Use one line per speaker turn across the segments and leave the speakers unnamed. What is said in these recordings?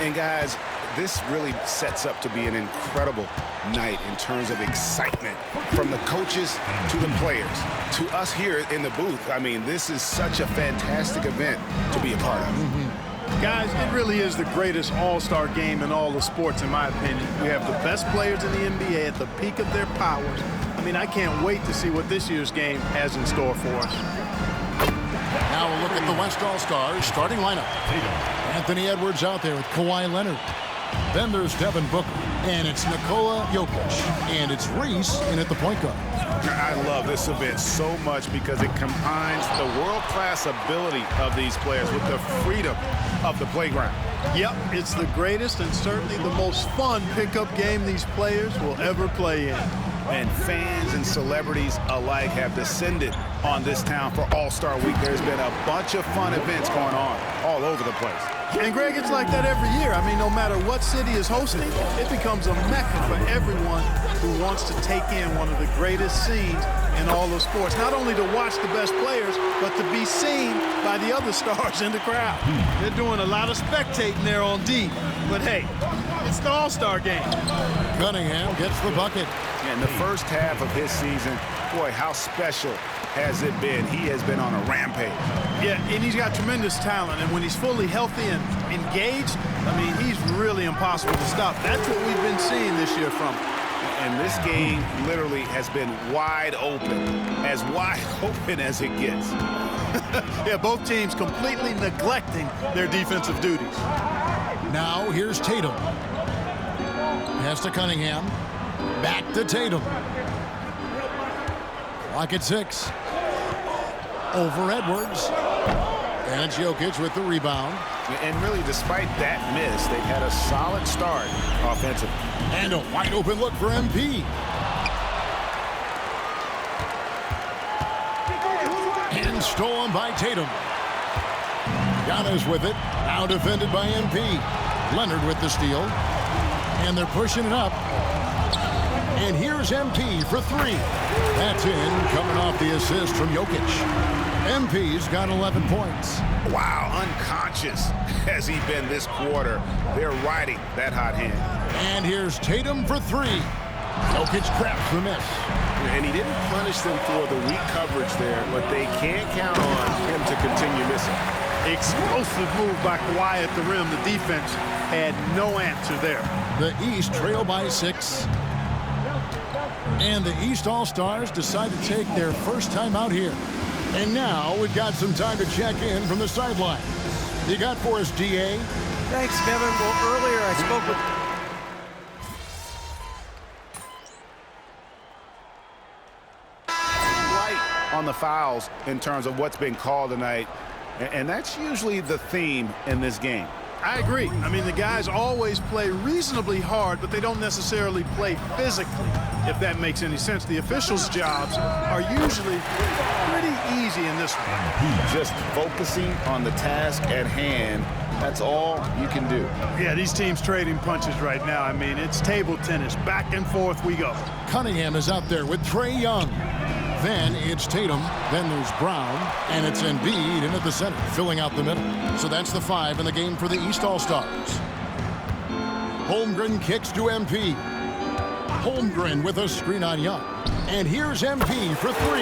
And guys, this really sets up to be an incredible night in terms of excitement from the coaches to the players to us here in the booth. I mean, this is such a fantastic event to be a part of.
Guys, it really is the greatest all-star game in all the sports, in my opinion. We have the best players in the NBA at the peak of their powers. I mean, I can't wait to see what this year's game has in store for us.
Now a look at the West All-Stars starting lineup. Anthony Edwards out there with Kawhi Leonard. Then there's Devin Booker. And it's Nikola Jokic. And it's Reese in at the point guard.
I love this event so much because it combines the world-class ability of these players with the freedom of the playground.
Yep, it's the greatest and certainly the most fun pickup game these players will ever play in.
And fans and celebrities alike have descended on this town for All-Star Week. There's been a bunch of fun events going on all over the place.
And, Greg, it's like that every year. I mean, no matter what city is hosting, it becomes a mecca for everyone who wants to take in one of the greatest scenes in all of sports. Not only to watch the best players, but to be seen by the other stars in the crowd. They're doing a lot of spectating there on D. But, hey, it's the All-Star game.
Cunningham gets the bucket.
In the first half of his season, boy, how special has it been? He has been on a rampage.
Yeah, and he's got tremendous talent, and when he's fully healthy and engaged, I mean, he's really impossible to stop. That's what we've been seeing this year from him.
And this game literally has been wide open as it gets.
Yeah, both teams completely neglecting their defensive duties.
Now here's Tatum. Pass to Cunningham. Back to Tatum. Clock at 6. Over Edwards. And it's Jokic with the rebound.
And really, despite that miss, they've had a solid start offensively.
And a wide open look for MP. And stolen by Tatum. Giannis with it. Now defended by MP. Leonard with the steal. And they're pushing it up. And here's MP for 3. That's in, coming off the assist from Jokic. MP's got 11 points.
Wow, unconscious has he been this quarter. They're riding that hot hand.
And here's Tatum for 3. Jokic craps the miss.
And he didn't punish them for the weak coverage there, but they can't count on him to continue missing.
Explosive move by Kawhi at the rim. The defense had no answer there.
The East trail by 6. And the East All-Stars decide to take their first time out here. And now we've got some time to check in from the sideline. You got for us, DA?
Thanks, Kevin. Well, earlier I spoke with...
Light on the fouls in terms of what's been called tonight. And that's usually the theme in this game.
I agree. I mean, the guys always play reasonably hard, but they don't necessarily play physically, if that makes any sense. The officials' jobs are usually pretty easy in this one.
Just focusing on the task at hand, that's all you can do.
Yeah, these teams trading punches right now. I mean, it's table tennis. Back and forth we go.
Cunningham is out there with Trae Young. Then it's Tatum, then there's Brown, and it's Embiid in at the center, filling out the middle. So that's the 5 in the game for the East All-Stars. Holmgren kicks to MP. Holmgren with a screen on Young. And here's MP for 3.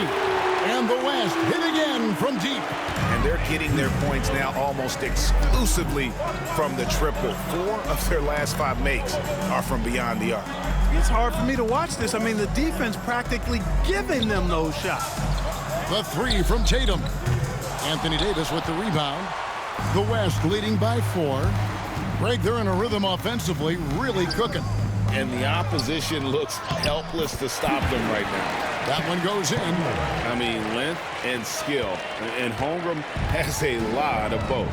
And the West hit again from deep.
And they're getting their points now almost exclusively from the triple. 4 of their last 5 makes are from beyond the arc.
It's hard for me to watch this. I mean, the defense practically giving them those shots.
The 3 from Tatum. Anthony Davis with the rebound. The West leading by 4. Greg, they're in a rhythm offensively, really cooking.
And the opposition looks helpless to stop them right now.
That one goes in.
I mean, length and skill. And Holmgren has a lot of both.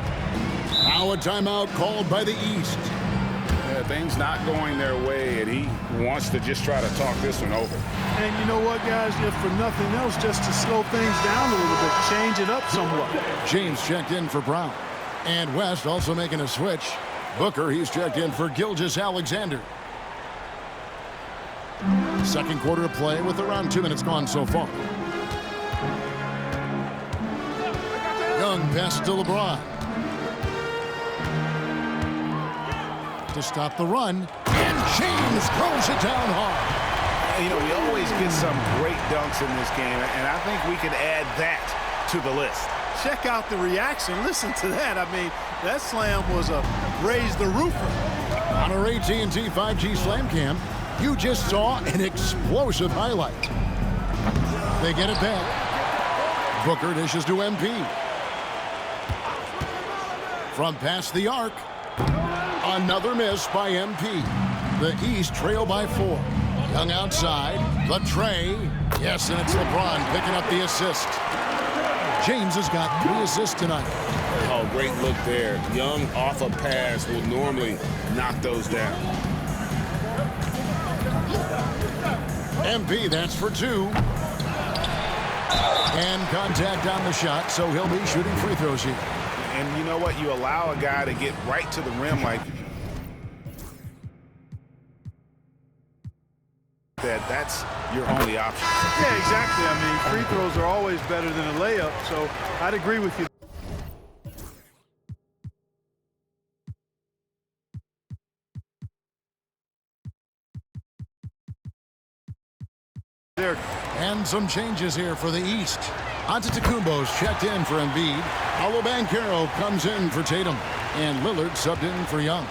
Now a timeout called by the East.
Things not going their way, and he wants to just try to talk this one over.
And you know what, guys? If for nothing else, just to slow things down a little bit, change it up somewhat.
James checked in for Brown. And West also making a switch. Booker, he's checked in for Gilgeous-Alexander. Second quarter of play with around 2 minutes gone so far. Young pass to LeBron. to stop the run. And James throws it down hard.
You know, we always get some great dunks in this game, and I think we could add that to the list.
Check out the reaction. Listen to that. I mean, that slam was a raise the roofer.
On our AT&T 5G Slam Cam, you just saw an explosive highlight. They get it back. Booker dishes to MP. From past the arc, another miss by MP. The East trail by 4. Young outside, the tray. Yes, and it's LeBron picking up the assist. James has got 3 assists tonight.
Oh, great look there. Young off a pass will normally knock those down.
MP, that's for 2. And contact on the shot, so he'll be shooting free throws here.
And you know what? You allow a guy to get right to the rim like that. That's your only option.
Yeah, exactly. I mean, free throws are always better than a layup, so I'd agree with you there.
And some changes here for the East. Antetokounmpo's checked in for Embiid. Mycareer comes in for Tatum. And Lillard subbed in for Young.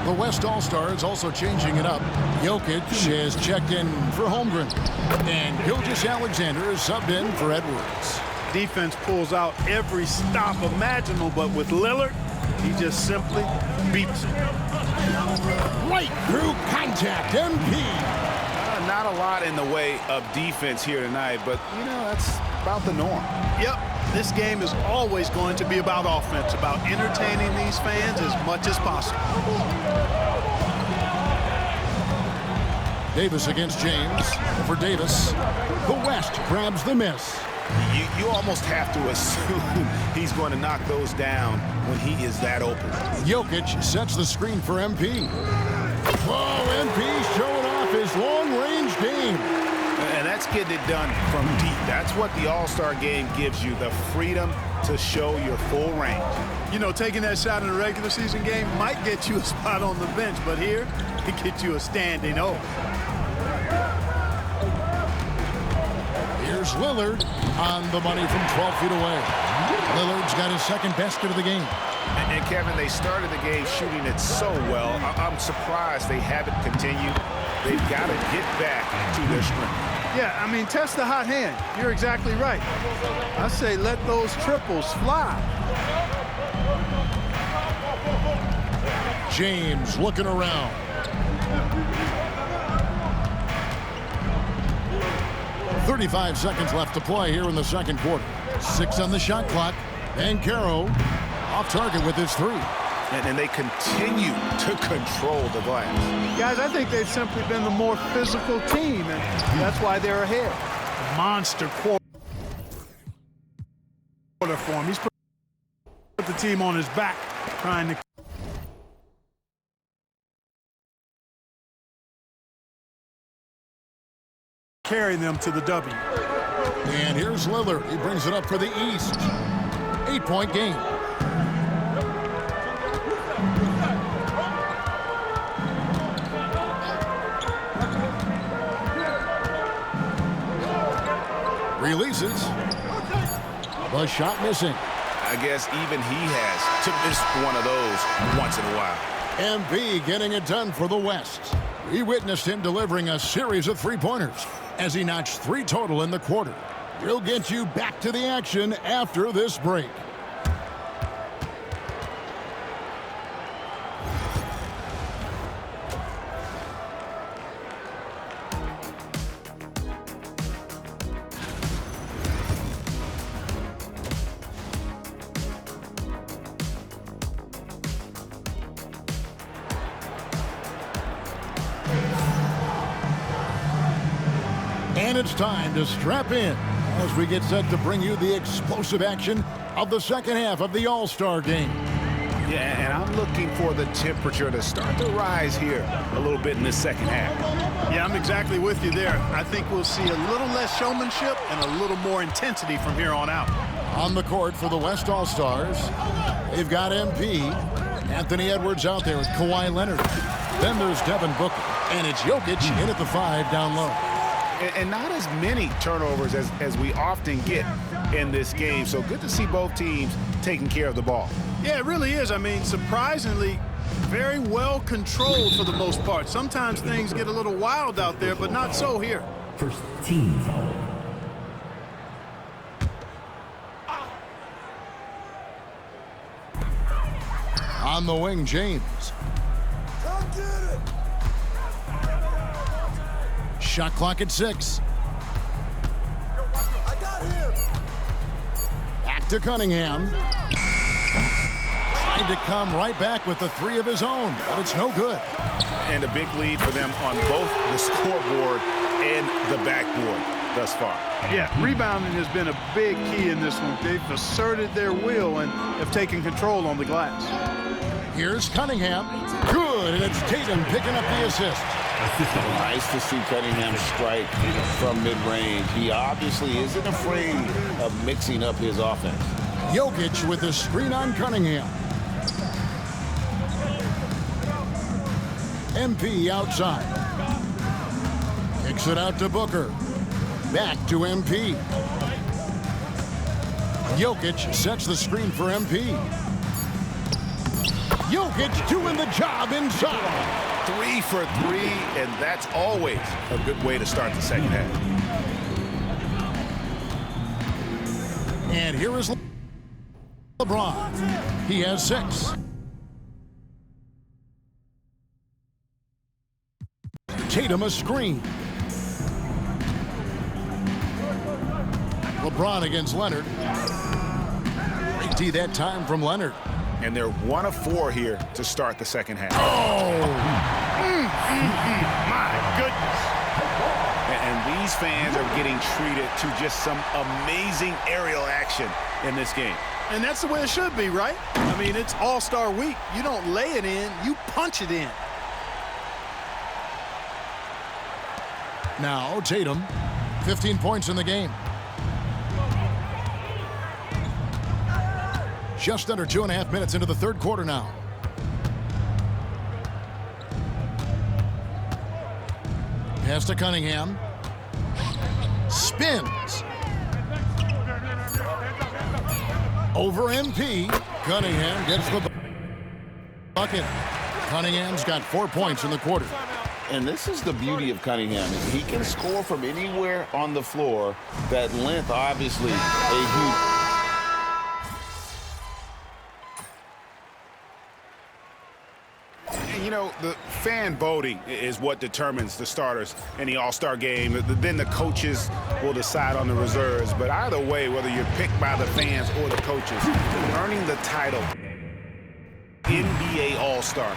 The West All-Stars also changing it up. Jokic is checked in for Holmgren. And Gilgeous-Alexander is subbed in for Edwards.
Defense pulls out every stop imaginable, but with Lillard, he just simply beats him.
Right through contact, MP.
Not a lot in the way of defense here tonight, but, you know, that's about the norm.
Yep, this game is always going to be about offense, about entertaining these fans as much as possible.
Davis against James. For Davis, the West grabs the miss.
You almost have to assume he's going to knock those down when he is that open.
Jokic sets the screen for MP. Whoa, MP showing off his long-range game.
And that's getting it done from deep. That's what the All-Star game gives you, the freedom to show your full range.
You know, taking that shot in a regular season game might get you a spot on the bench, but here, it gets you a standing O.
Here's Lillard on the money from 12 feet away. Lillard's got his second basket of the game.
And Kevin, they started the game shooting it so well. I'm surprised they haven't continued. They've got to get back to their strength.
Yeah, I mean, test the hot hand. You're exactly right. I say let those triples fly.
James looking around. .35 seconds left to play here in the second quarter. 6 on the shot clock. Mycareer off target with his 3.
And they continue to control the glass.
Guys, I think they've simply been the more physical team, and that's why they're ahead. Monster quarter for him. He's put the team on his back, trying to carry them to the W.
And here's Lillard. He brings it up for the East. 8-point game. Releases. The shot missing.
I guess even he has to miss one of those once in a while.
MP getting it done for the West. We witnessed him delivering a series of three-pointers as he notched 3 total in the quarter. We'll get you back to the action after this break. And it's time to strap in as we get set to bring you the explosive action of the second half of the All-Star game.
Yeah, and I'm looking for the temperature to start to rise here a little bit in the second half.
Yeah, I'm exactly with you there. I think we'll see a little less showmanship and a little more intensity from here on out.
On the court for the West All-Stars, they've got MP, Anthony Edwards out there with Kawhi Leonard. Then there's Devin Booker. And it's Jokic in at the 5 down low.
And not as many turnovers as we often get in this game. So good to see both teams taking care of the ball.
Yeah, it really is. I mean, surprisingly, very well controlled for the most part. Sometimes things get a little wild out there, but not so here.
First team foul.
On the wing, James. Shot clock at 6. Back to Cunningham. Trying to come right back with the 3 of his own, but it's no good.
And a big lead for them on both the scoreboard and the backboard thus far.
Yeah, rebounding has been a big key in this one. They've asserted their will and have taken control on the glass.
Here's Cunningham. Good, and it's Tatum picking up the assist.
Nice to see Cunningham strike from mid-range. He obviously isn't afraid of mixing up his offense.
Jokic with the screen on Cunningham. MP outside. Kicks it out to Booker. Back to MP. Jokic sets the screen for MP. Jokic doing the job inside.
3 for 3, and that's always a good way to start the second half.
And here is LeBron. He has 6. Tatum a screen. LeBron against Leonard. Great D that time from Leonard.
And they're 1 of 4 here to start the second half.
Oh!
My goodness. And these fans are getting treated to just some amazing aerial action in this game.
And that's the way it should be, right? I mean, it's All-Star Week. You don't lay it in, you punch it in.
Now Tatum, 15 points in the game. Just under 2.5 minutes into the third quarter now. Pass to Cunningham. Spins. Over MP. Cunningham gets the bucket. Cunningham's got 4 points in the quarter.
And this is the beauty of Cunningham. He can score from anywhere on the floor. That length, obviously, a huge...
You know, the fan voting is what determines the starters in the All-Star game. Then the coaches will decide on the reserves. But either way, whether you're picked by the fans or the coaches, earning the title NBA All-Star,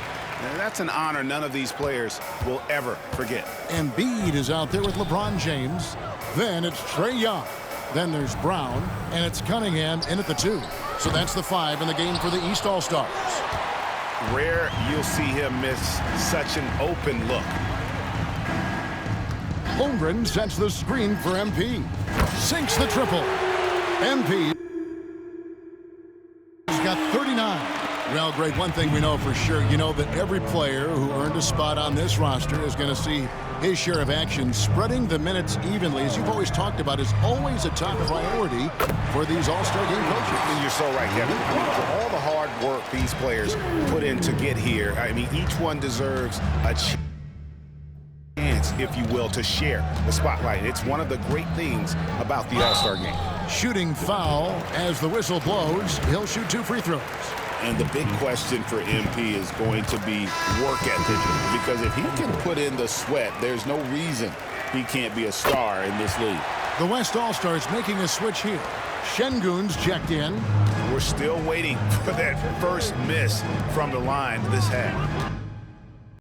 that's an honor none of these players will ever forget.
Embiid is out there with LeBron James. Then it's Trae Young. Then there's Brown, and it's Cunningham in at the 2. So that's the 5 in the game for the East All-Stars.
Rare you'll see him miss such an open look.
Holmgren sets the screen for MP. Sinks the triple. MP has got 39. Well, Greg, one thing we know for sure, you know that every player who earned a spot on this roster is going to see his share of action. Spreading the minutes evenly, as you've always talked about, is always a top priority for these All-Star game coaches.
And you're so right, Kevin. I mean, for all the hard work these players put in to get here, I mean, each one deserves a chance, if you will, to share the spotlight. It's one of the great things about the All-Star game.
Shooting foul as the whistle blows. He'll shoot 2 free throws.
And the big question for MP is going to be work ethic, because if he can put in the sweat, there's no reason he can't be a star in this league.
The West All-Stars making a switch here. Şengün's checked in.
We're still waiting for that first miss from the line this half.